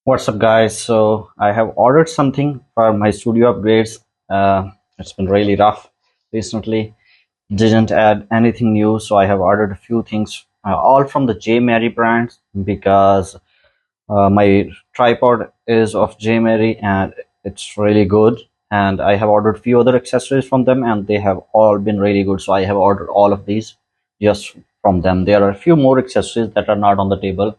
What's up, guys? So I have ordered something for my studio upgrades. It's been really rough recently. Didn't add anything new, so I have ordered a few things, all from the J Mary brand because my tripod is of J Mary and it's really good. And I have ordered few other accessories from them, and they have all been really good. So I have ordered all of these just from them. There are a few more accessories that are not on the table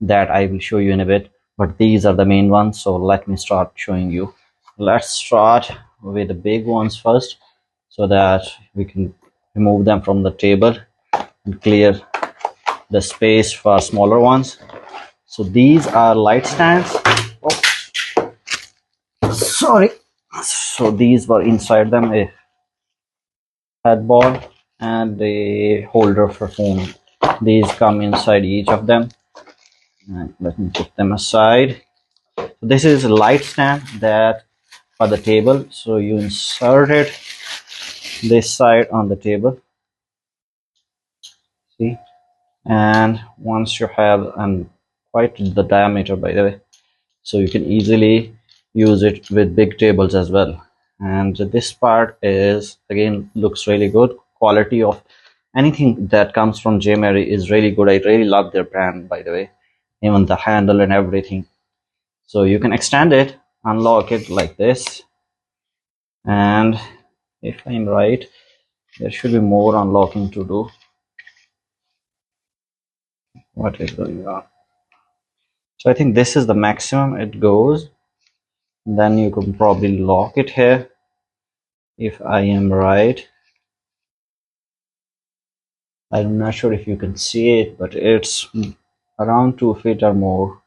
that I will show you in a bit, but these are the main ones. So let me start showing you. Let's start with the big ones first, so that we can remove them from the table and clear the space for smaller ones. So these are light stands. Oh, sorry. So these were inside them a headboard and a holder for phone. These come inside each of them. And let me put them aside. So this is a light stand that for the table. So you insert it this side on the table. See, and once you have quite the diameter, by the way, so you can easily use it with big tables as well. And this part is again looks really good. Quality of anything that comes from J Mary is really good. I really love their brand, by the way, even the handle and everything. So you can extend it, unlock it like this, and if I'm right, there should be more unlocking to do. What is going on? So I think this is the maximum it goes. Then you can probably lock it here, if I am right. I'm not sure if you can see it, but it's around 2 feet or more,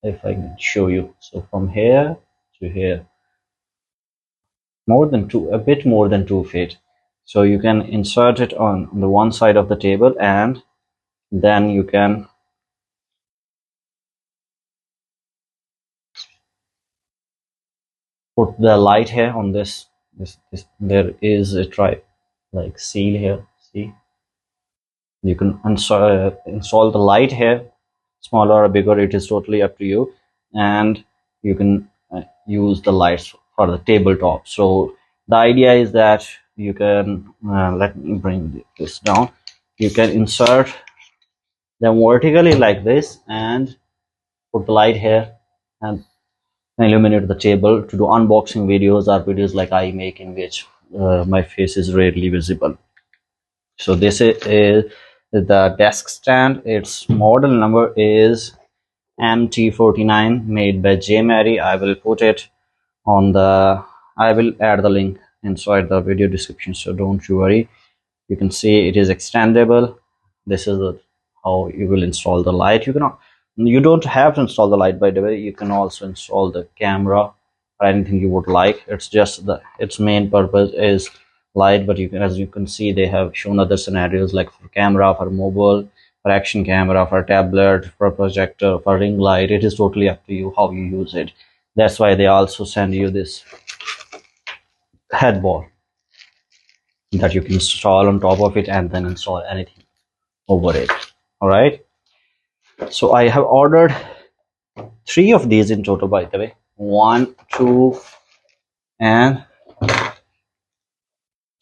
if I can show you. So from here to here, more than a bit more than 2 feet. So you can insert it on the one side of the table, and then you can put the light here on this. There is a like seal here. See, you can install the light here, smaller or bigger, it is totally up to you. And you can use the lights for the tabletop. So the idea is that you can let me bring this down. You can insert them vertically like this and put the light here and illuminate the table to do unboxing videos or videos like I make, in which my face is rarely visible. So this is the desk stand. Its model number is MT49, made by J Mary. I will put it on the, I will add the link inside the video description, so don't you worry. You can see it is extendable. This is how you will install the light. You don't have to install the light, by the way. You can also install the camera or anything you would like. It's just its main purpose is light, but you can, as you can see, they have shown other scenarios like for camera, for mobile, for action camera, for tablet, for projector, for ring light. It is totally up to you how you use it. That's why they also send you this headboard that you can install on top of it and then install anything over it. All right, so I have ordered 3 of these in total, by the way. 1, 2, and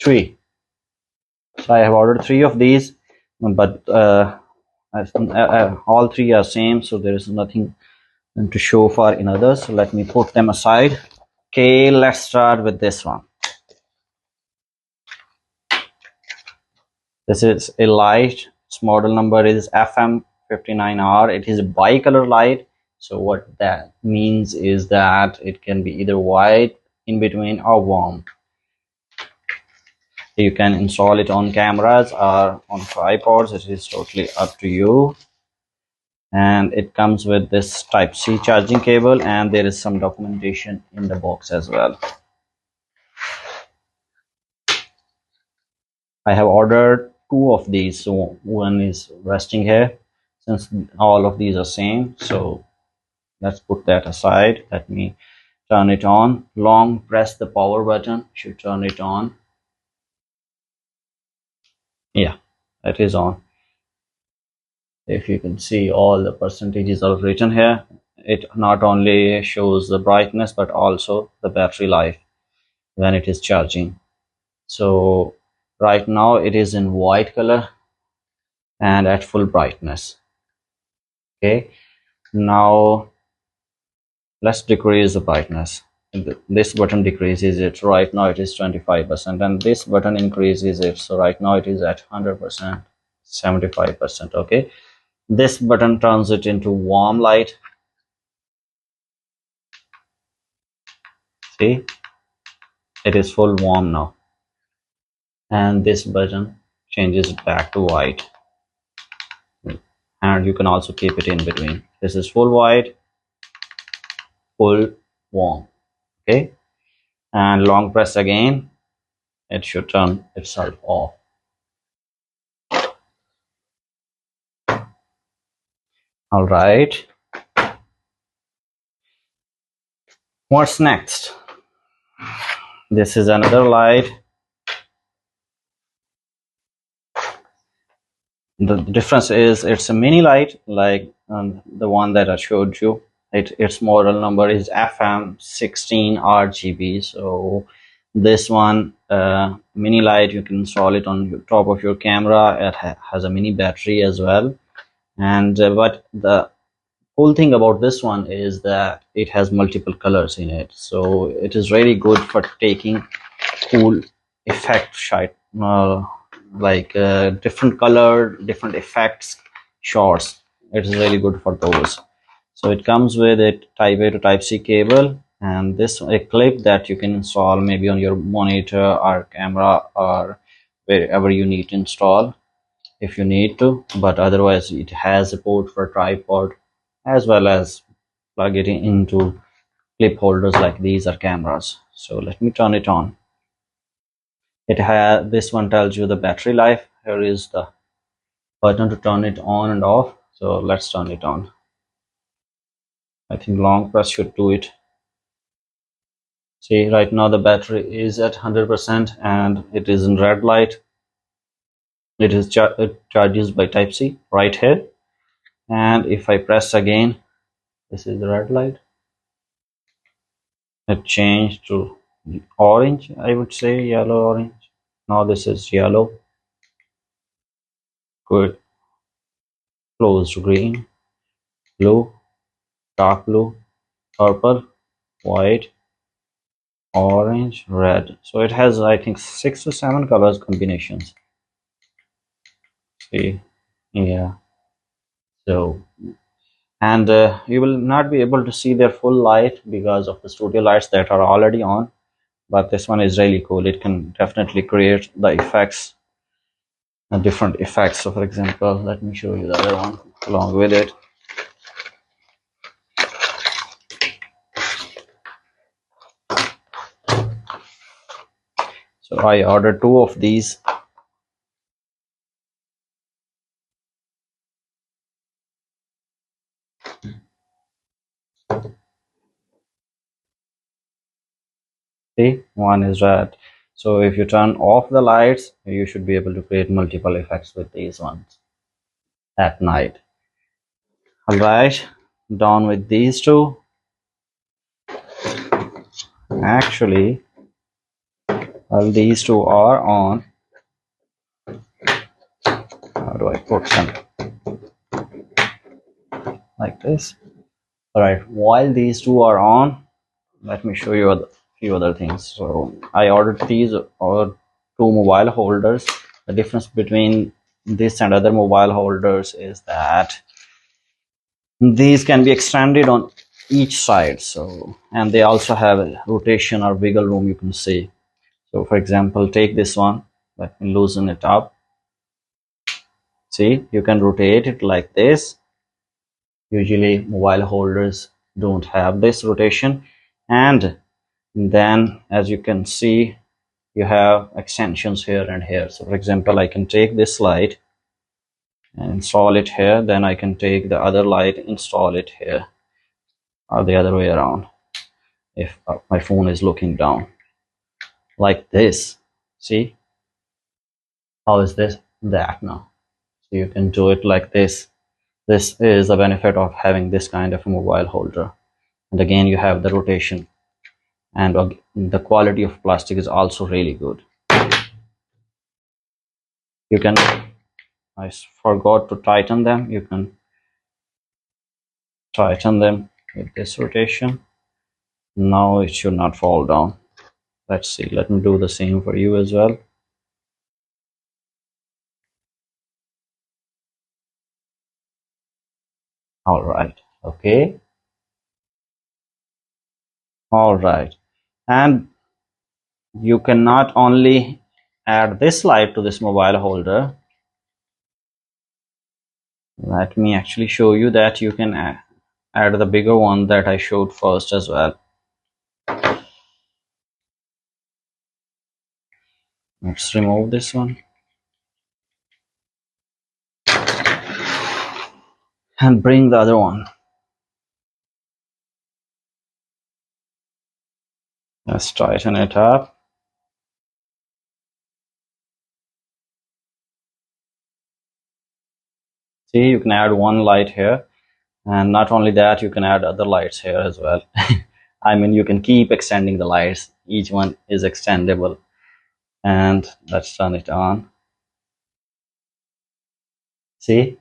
3. So I have ordered 3 of these, but all 3 are same, so there is nothing to show for in others. So let me put them aside. Okay, let's start with this one. This is a light. Its model number is FM59R. It is a bicolor light. So what that means is that it can be either white in between or warm. You can install it on cameras or on tripods. It is totally up to you. And it comes with this Type-C charging cable, and there is some documentation in the box as well. I have ordered 2 of these, so one is resting here since all of these are same. So let's put that aside. Let me turn it on. Long press the power button should turn it on. Yeah, it is on. If you can see, all the percentages are written here. It not only shows the brightness but also the battery life when it is charging. So right now it is in white color and at full brightness. Okay, now let's decrease the brightness. This button decreases it. Right now it is 25%, and this button increases it. So right now it is at 100%, 75%. Okay, this button turns it into warm light. See, it is full warm now. And this button changes it back to white, and you can also keep it in between. This is full white, full warm. Okay, and long press again, it should turn itself off. All right, what's next? This is another light. The difference is it's a mini light, like the one that I showed you. Its model number is FM16RGB. So this one, mini light, you can install it on your top of your camera. It has a mini battery as well. And but the cool thing about this one is that it has multiple colors in it. So it is really good for taking cool effect shot, like different color, different effects shots. It is really good for those. So it comes with a type A to type C cable, and this a clip that you can install maybe on your monitor or camera or wherever you need to install if you need to. But otherwise it has a port for tripod, as well as plug it into clip holders like these are cameras. So let me turn it on. It has, this one tells you the battery life. Here is the button to turn it on and off. So let's turn it on. I think long press should do it. See, right now the battery is at 100% and it is in red light. It is it charges by type C right here. And if I press again, this is the red light. It changed to orange, I would say, yellow orange. Now this is yellow. Good. Closed green, blue, dark blue, purple, white, orange, red. So it has, I think, 6 to 7 colors combinations. See, yeah. So, and you will not be able to see their full light because of the studio lights that are already on. But this one is really cool. It can definitely create the effects, different effects. So, for example, let me show you the other one along with it. So I ordered 2 of these. See, one is red. So if you turn off the lights, you should be able to create multiple effects with these ones at night. All right, done with these 2. Actually, while these 2 are on, how do I put them? Like this. All right, while these 2 are on, let me show you a few other things. So I ordered these or 2 mobile holders. The difference between this and other mobile holders is that these can be extended on each side. So, and they also have a rotation or wiggle room, you can see. So for example, take this one, let me loosen it up. See, you can rotate it like this. Usually mobile holders don't have this rotation. And then as you can see, you have extensions here and here. So for example, I can take this light and install it here, then I can take the other light, install it here, or the other way around if my phone is looking down like this. See, how is this that now? So you can do it like this. This is a benefit of having this kind of a mobile holder. And again, you have the rotation, and the quality of plastic is also really good. You can, I forgot to tighten them. You can tighten them with this rotation. Now it should not fall down. Let's see. Let me do the same for you as well. All right. Okay. All right. And you can not only add this light to this mobile holder. Let me actually show you that you can add the bigger one that I showed first as well. Let's remove this one and bring the other one. Let's tighten it up. See, you can add one light here, and not only that, you can add other lights here as well. I mean, you can keep extending the lights. Each one is extendable. And let's turn it on. See?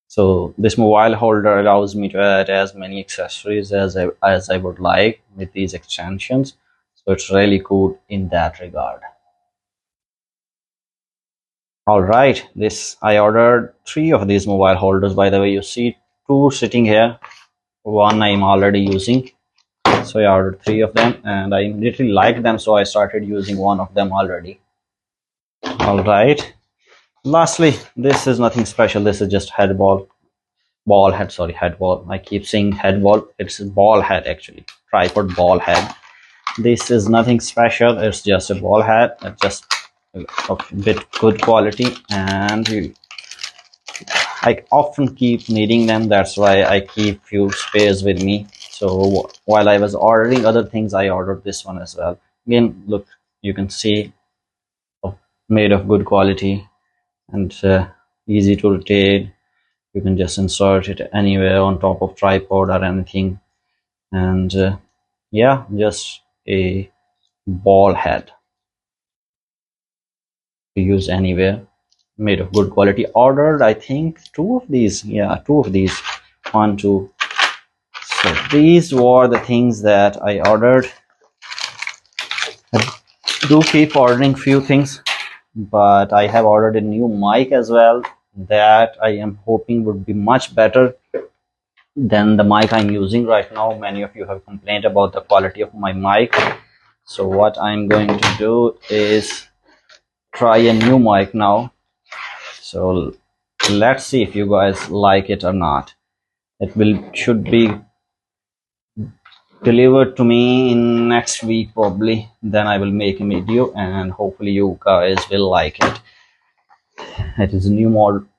So this mobile holder allows me to add as many accessories as I would like with these extensions. So it's really cool in that regard. All right, this I ordered 3 of these mobile holders. By the way, you see 2 sitting here. One I'm already using. So I ordered 3 of them, and I immediately liked them, so I started using one of them already. All right. Lastly, this is nothing special. This is just ball head. Sorry, head ball. I keep saying head ball. It's ball head actually. Tripod ball head. This is nothing special. It's just a ball head. It's just a bit good quality, and I often keep needing them. That's why I keep few spares with me. So while I was ordering other things, I ordered this one as well. Again, look, you can see made of good quality and easy to rotate. You can just insert it anywhere on top of tripod or anything, and yeah, just a ball head to use anywhere, made of good quality. Ordered, I think, 2 of these. Yeah, 2 of these. 1, 2. So these were the things that I ordered. I do keep ordering few things, but I have ordered a new mic as well that I am hoping would be much better than the mic I'm using right now. Many of you have complained about the quality of my mic. So what I'm going to do is try a new mic now. So let's see if you guys like it or not. It should be delivered to me in next week probably. Then I will make a video and hopefully you guys will like it. It is a new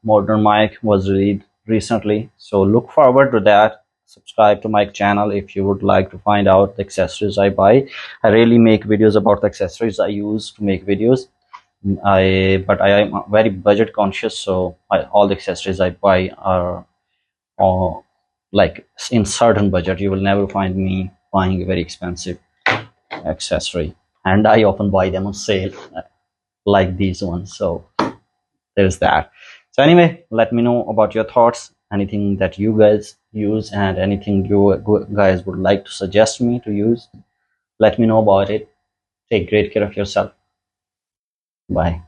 modern mic, was released recently, so look forward to that. Subscribe to my channel if you would like to find out the accessories I buy. I really make videos about the accessories I use to make videos. But I am very budget conscious, so all the accessories I buy are like in certain budget. You will never find me buying a very expensive accessory, and I often buy them on sale like these ones. So there's that. So anyway, let me know about your thoughts, anything that you guys use and anything you guys would like to suggest me to use. Let me know about it. Take great care of yourself. Bye.